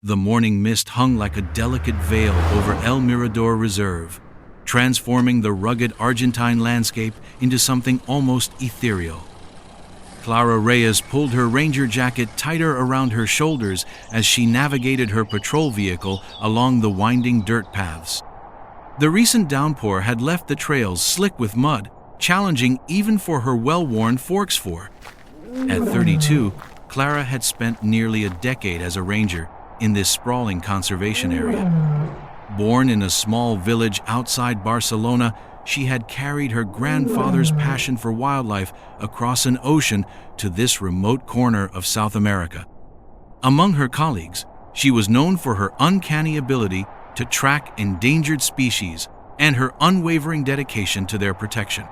The morning mist hung like a delicate veil over El Mirador Reserve, transforming the rugged Argentine landscape into something almost ethereal. Clara Reyes pulled her ranger jacket tighter around her shoulders as she navigated her patrol vehicle along the winding dirt paths. The recent downpour had left the trails slick with mud, challenging even for her well-worn Forks 4. At 32, Clara had spent nearly a decade as a ranger in this sprawling conservation area. Born in a small village outside Barcelona, she had carried her grandfather's passion for wildlife across an ocean to this remote corner of South America. Among her colleagues, she was known for her uncanny ability to track endangered species and her unwavering dedication to their protection.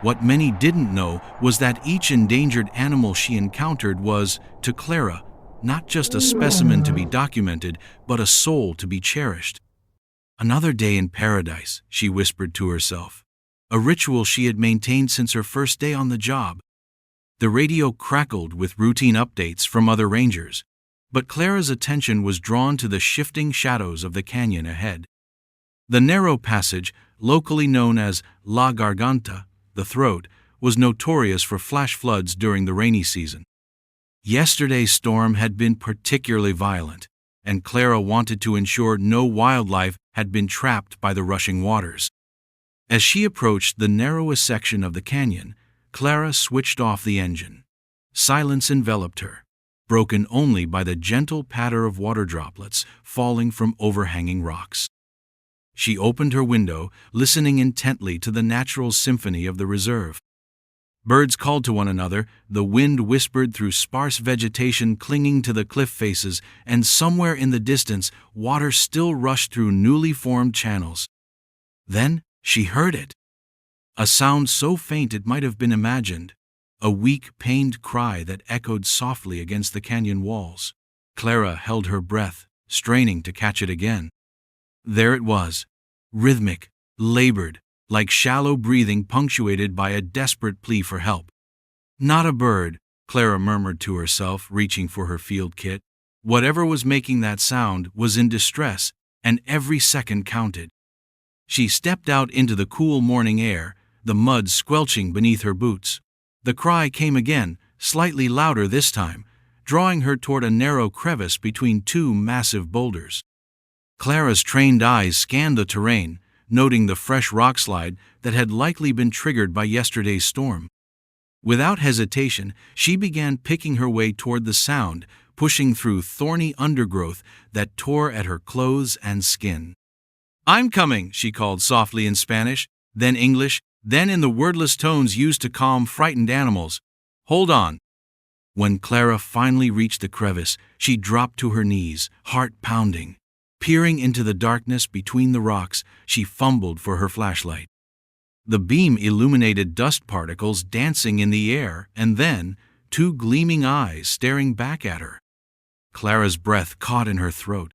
What many didn't know was that each endangered animal she encountered was, to Clara, not just a specimen to be documented, but a soul to be cherished. Another day in paradise, she whispered to herself, a ritual she had maintained since her first day on the job. The radio crackled with routine updates from other rangers, but Clara's attention was drawn to the shifting shadows of the canyon ahead. The narrow passage, locally known as La Garganta, the throat, was notorious for flash floods during the rainy season. Yesterday's storm had been particularly violent, and Clara wanted to ensure no wildlife had been trapped by the rushing waters. As she approached the narrowest section of the canyon, Clara switched off the engine. Silence enveloped her, broken only by the gentle patter of water droplets falling from overhanging rocks. She opened her window, listening intently to the natural symphony of the reserve. Birds called to one another, the wind whispered through sparse vegetation clinging to the cliff faces, and somewhere in the distance, water still rushed through newly formed channels. Then she heard it. A sound so faint it might have been imagined, a weak, pained cry that echoed softly against the canyon walls. Clara held her breath, straining to catch it again. There it was, rhythmic, labored, like shallow breathing punctuated by a desperate plea for help. Not a bird, Clara murmured to herself, reaching for her field kit. Whatever was making that sound was in distress, and every second counted. She stepped out into the cool morning air, the mud squelching beneath her boots. The cry came again, slightly louder this time, drawing her toward a narrow crevice between two massive boulders. Clara's trained eyes scanned the terrain, noting the fresh rockslide that had likely been triggered by yesterday's storm. Without hesitation, she began picking her way toward the sound, pushing through thorny undergrowth that tore at her clothes and skin. "I'm coming," she called softly in Spanish, then English, then in the wordless tones used to calm frightened animals. "Hold on." When Clara finally reached the crevice, she dropped to her knees, heart pounding. Peering into the darkness between the rocks, she fumbled for her flashlight. The beam illuminated dust particles dancing in the air, and then two gleaming eyes staring back at her. Clara's breath caught in her throat.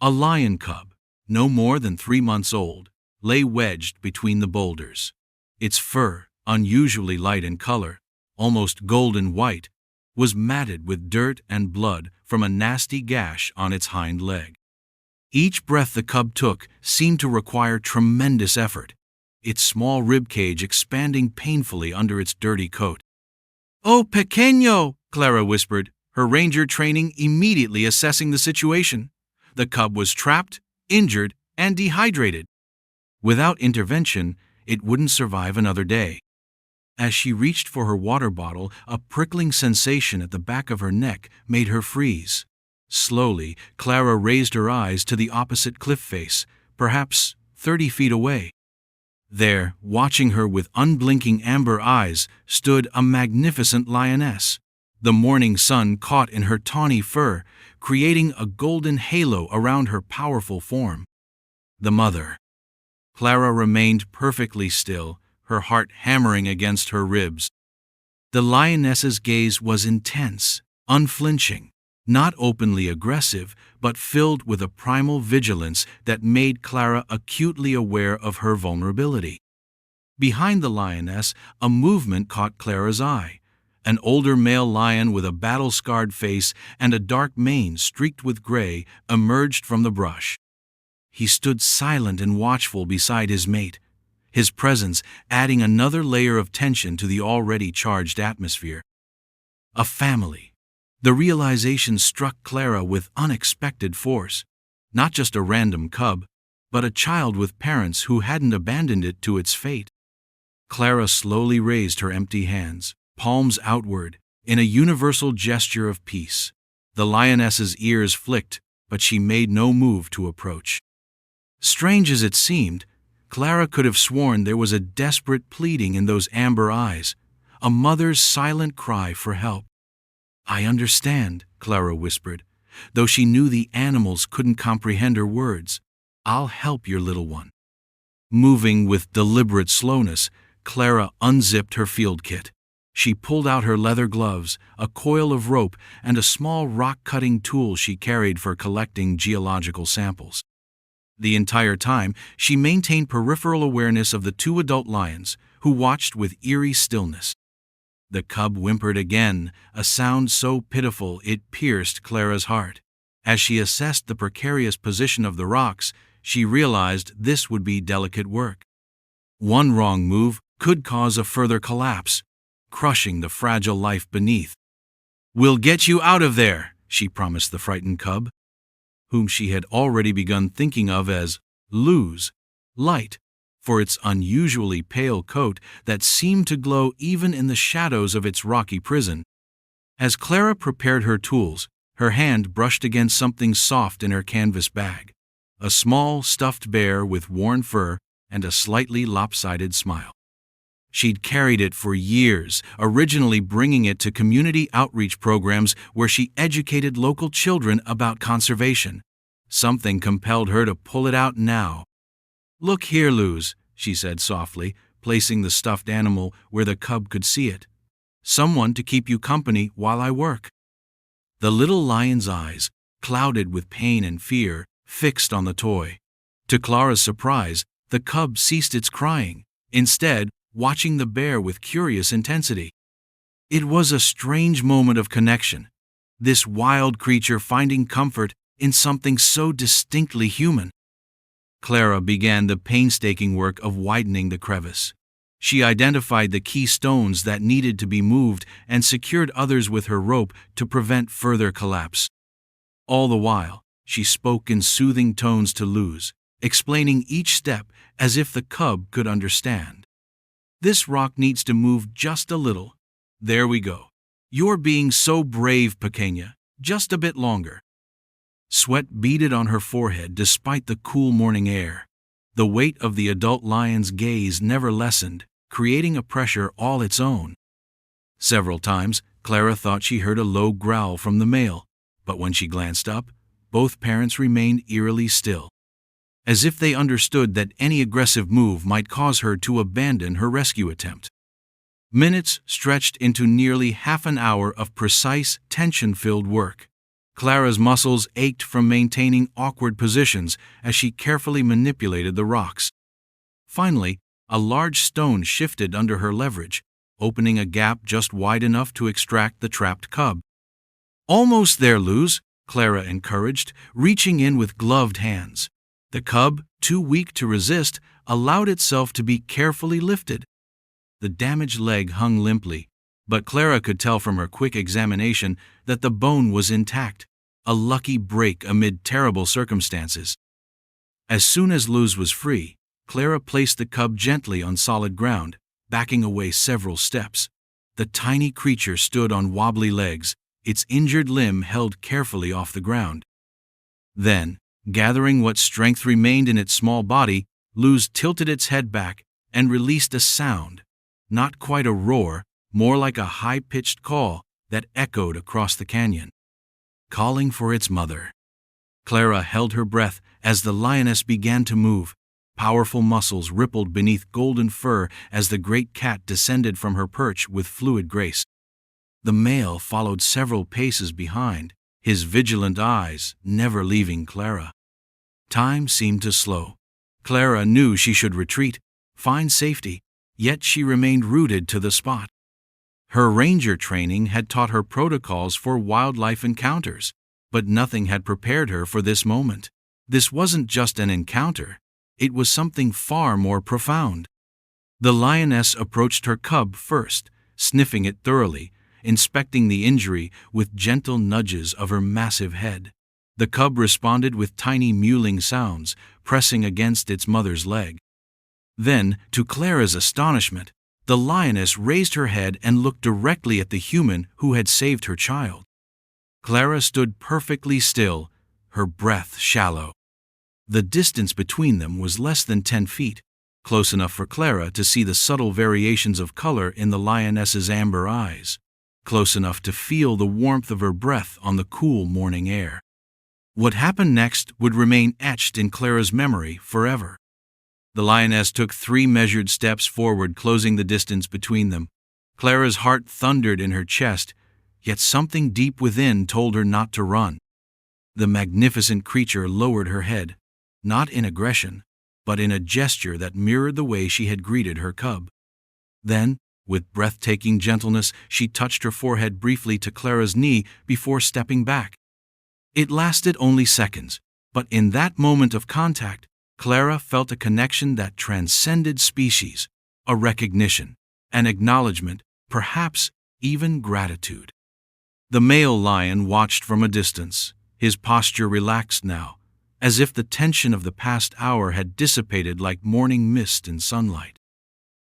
A lion cub, no more than 3 months old, lay wedged between the boulders. Its fur, unusually light in color, almost golden white, was matted with dirt and blood from a nasty gash on its hind leg. Each breath the cub took seemed to require tremendous effort, its small rib cage expanding painfully under its dirty coat. "Oh, pequeño," Clara whispered, her ranger training immediately assessing the situation. The cub was trapped, injured, and dehydrated. Without intervention, it wouldn't survive another day. As she reached for her water bottle, a prickling sensation at the back of her neck made her freeze. Slowly, Clara raised her eyes to the opposite cliff face, perhaps 30 feet away. There, watching her with unblinking amber eyes, stood a magnificent lioness. The morning sun caught in her tawny fur, creating a golden halo around her powerful form. The mother. Clara remained perfectly still, her heart hammering against her ribs. The lioness's gaze was intense, unflinching. Not openly aggressive, but filled with a primal vigilance that made Clara acutely aware of her vulnerability. Behind the lioness, a movement caught Clara's eye. An older male lion with a battle-scarred face and a dark mane streaked with gray emerged from the brush. He stood silent and watchful beside his mate, his presence adding another layer of tension to the already charged atmosphere. A family. The realization struck Clara with unexpected force. Not just a random cub, but a child with parents who hadn't abandoned it to its fate. Clara slowly raised her empty hands, palms outward, in a universal gesture of peace. The lioness's ears flicked, but she made no move to approach. Strange as it seemed, Clara could have sworn there was a desperate pleading in those amber eyes, a mother's silent cry for help. "I understand," Clara whispered, though she knew the animals couldn't comprehend her words. "I'll help your little one." Moving with deliberate slowness, Clara unzipped her field kit. She pulled out her leather gloves, a coil of rope, and a small rock-cutting tool she carried for collecting geological samples. The entire time, she maintained peripheral awareness of the two adult lions, who watched with eerie stillness. The cub whimpered again, a sound so pitiful it pierced Clara's heart. As she assessed the precarious position of the rocks, she realized this would be delicate work. One wrong move could cause a further collapse, crushing the fragile life beneath. "We'll get you out of there," she promised the frightened cub, whom she had already begun thinking of as Luz, light, for its unusually pale coat that seemed to glow even in the shadows of its rocky prison. As Clara prepared her tools, her hand brushed against something soft in her canvas bag, a small stuffed bear with worn fur and a slightly lopsided smile. She'd carried it for years, originally bringing it to community outreach programs where she educated local children about conservation. Something compelled her to pull it out now. "Look here, Luz," she said softly, placing the stuffed animal where the cub could see it. "Someone to keep you company while I work." The little lion's eyes, clouded with pain and fear, fixed on the toy. To Clara's surprise, the cub ceased its crying, instead watching the bear with curious intensity. It was a strange moment of connection, this wild creature finding comfort in something so distinctly human. Clara began the painstaking work of widening the crevice. She identified the key stones that needed to be moved and secured others with her rope to prevent further collapse. All the while, she spoke in soothing tones to Luz, explaining each step as if the cub could understand. "This rock needs to move just a little. There we go. You're being so brave, Pequeña. Just a bit longer." Sweat beaded on her forehead despite the cool morning air. The weight of the adult lion's gaze never lessened, creating a pressure all its own. Several times, Clara thought she heard a low growl from the male, but when she glanced up, both parents remained eerily still, as if they understood that any aggressive move might cause her to abandon her rescue attempt. Minutes stretched into nearly half an hour of precise, tension-filled work. Clara's muscles ached from maintaining awkward positions as she carefully manipulated the rocks. Finally, a large stone shifted under her leverage, opening a gap just wide enough to extract the trapped cub. "Almost there, Luz," Clara encouraged, reaching in with gloved hands. The cub, too weak to resist, allowed itself to be carefully lifted. The damaged leg hung limply, but Clara could tell from her quick examination that the bone was intact, a lucky break amid terrible circumstances. As soon as Luz was free, Clara placed the cub gently on solid ground, backing away several steps. The tiny creature stood on wobbly legs, its injured limb held carefully off the ground. Then, gathering what strength remained in its small body, Luz tilted its head back and released a sound, not quite a roar, more like a high-pitched call that echoed across the canyon, calling for its mother. Clara held her breath as the lioness began to move. Powerful muscles rippled beneath golden fur as the great cat descended from her perch with fluid grace. The male followed several paces behind, his vigilant eyes never leaving Clara. Time seemed to slow. Clara knew she should retreat, find safety, yet she remained rooted to the spot. Her ranger training had taught her protocols for wildlife encounters, but nothing had prepared her for this moment. This wasn't just an encounter, it was something far more profound. The lioness approached her cub first, sniffing it thoroughly, inspecting the injury with gentle nudges of her massive head. The cub responded with tiny mewling sounds, pressing against its mother's leg. Then, to Clara's astonishment, the lioness raised her head and looked directly at the human who had saved her child. Clara stood perfectly still, her breath shallow. The distance between them was less than 10 feet, close enough for Clara to see the subtle variations of color in the lioness's amber eyes, close enough to feel the warmth of her breath on the cool morning air. What happened next would remain etched in Clara's memory forever. The lioness took 3 measured steps forward, closing the distance between them. Clara's heart thundered in her chest, yet something deep within told her not to run. The magnificent creature lowered her head, not in aggression, but in a gesture that mirrored the way she had greeted her cub. Then, with breathtaking gentleness, she touched her forehead briefly to Clara's knee before stepping back. It lasted only seconds, but in that moment of contact, Clara felt a connection that transcended species, a recognition, an acknowledgement, perhaps even gratitude. The male lion watched from a distance, his posture relaxed now, as if the tension of the past hour had dissipated like morning mist in sunlight.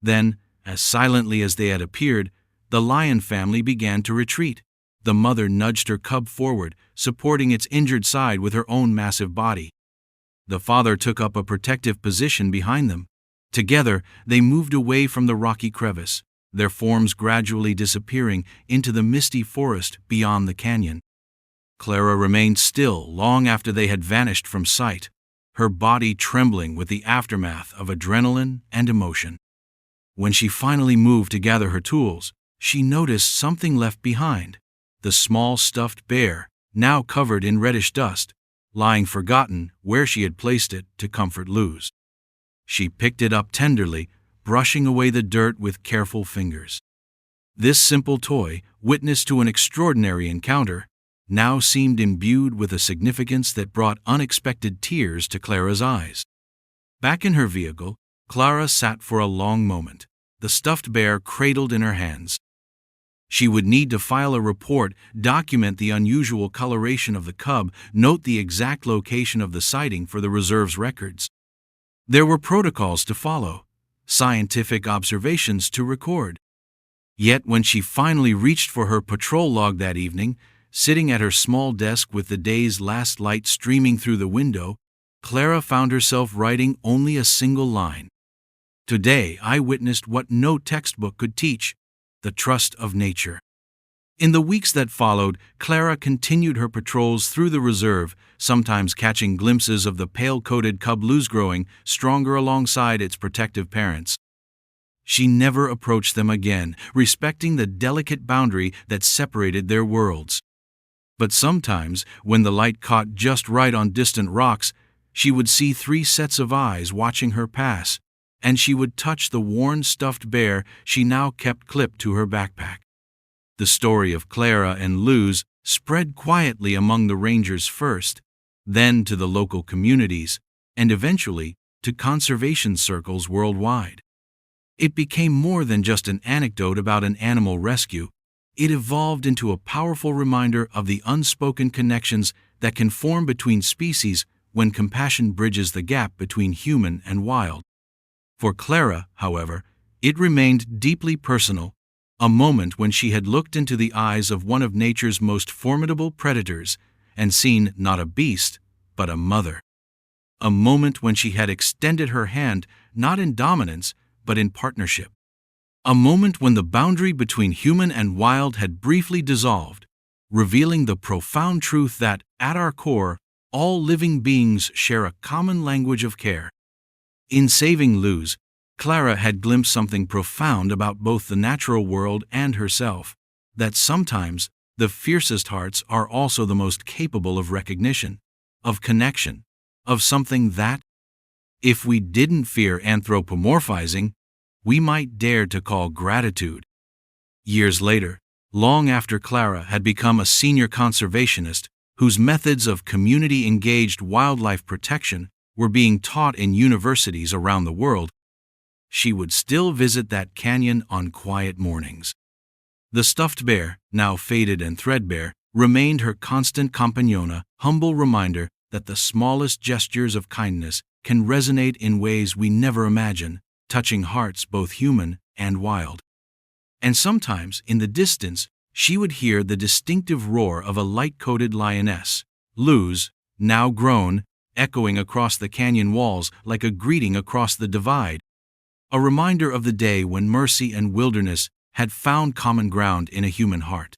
Then, as silently as they had appeared, the lion family began to retreat. The mother nudged her cub forward, supporting its injured side with her own massive body. The father took up a protective position behind them. Together, they moved away from the rocky crevice, their forms gradually disappearing into the misty forest beyond the canyon. Clara remained still long after they had vanished from sight, her body trembling with the aftermath of adrenaline and emotion. When she finally moved to gather her tools, she noticed something left behind: the small stuffed bear, now covered in reddish dust, lying forgotten where she had placed it to comfort Luz. She picked it up tenderly, brushing away the dirt with careful fingers. This simple toy, witness to an extraordinary encounter, now seemed imbued with a significance that brought unexpected tears to Clara's eyes. Back in her vehicle, Clara sat for a long moment, the stuffed bear cradled in her hands. She would need to file a report, document the unusual coloration of the cub, note the exact location of the sighting for the reserve's records. There were protocols to follow, scientific observations to record. Yet when she finally reached for her patrol log that evening, sitting at her small desk with the day's last light streaming through the window, Clara found herself writing only a single line. Today I witnessed what no textbook could teach: the trust of nature. In the weeks that followed, Clara continued her patrols through the reserve, sometimes catching glimpses of the pale-coated cub Luz growing stronger alongside its protective parents. She never approached them again, respecting the delicate boundary that separated their worlds. But sometimes, when the light caught just right on distant rocks, she would see 3 sets of eyes watching her pass, and she would touch the worn stuffed bear she now kept clipped to her backpack. The story of Clara and Luz spread quietly among the rangers first, then to the local communities, and eventually to conservation circles worldwide. It became more than just an anecdote about an animal rescue. It evolved into a powerful reminder of the unspoken connections that can form between species when compassion bridges the gap between human and wild. For Clara, however, it remained deeply personal, a moment when she had looked into the eyes of one of nature's most formidable predators and seen not a beast, but a mother. A moment when she had extended her hand not in dominance, but in partnership. A moment when the boundary between human and wild had briefly dissolved, revealing the profound truth that, at our core, all living beings share a common language of care. In saving Luz, Clara had glimpsed something profound about both the natural world and herself, that sometimes the fiercest hearts are also the most capable of recognition, of connection, of something that, if we didn't fear anthropomorphizing, we might dare to call gratitude. Years later, long after Clara had become a senior conservationist whose methods of community-engaged wildlife protection were being taught in universities around the world, she would still visit that canyon on quiet mornings. The stuffed bear, now faded and threadbare, remained her constant compagnona, humble reminder that the smallest gestures of kindness can resonate in ways we never imagine, touching hearts both human and wild. And sometimes, in the distance, she would hear the distinctive roar of a light-coated lioness, Luz, now grown, echoing across the canyon walls like a greeting across the divide, a reminder of the day when mercy and wilderness had found common ground in a human heart.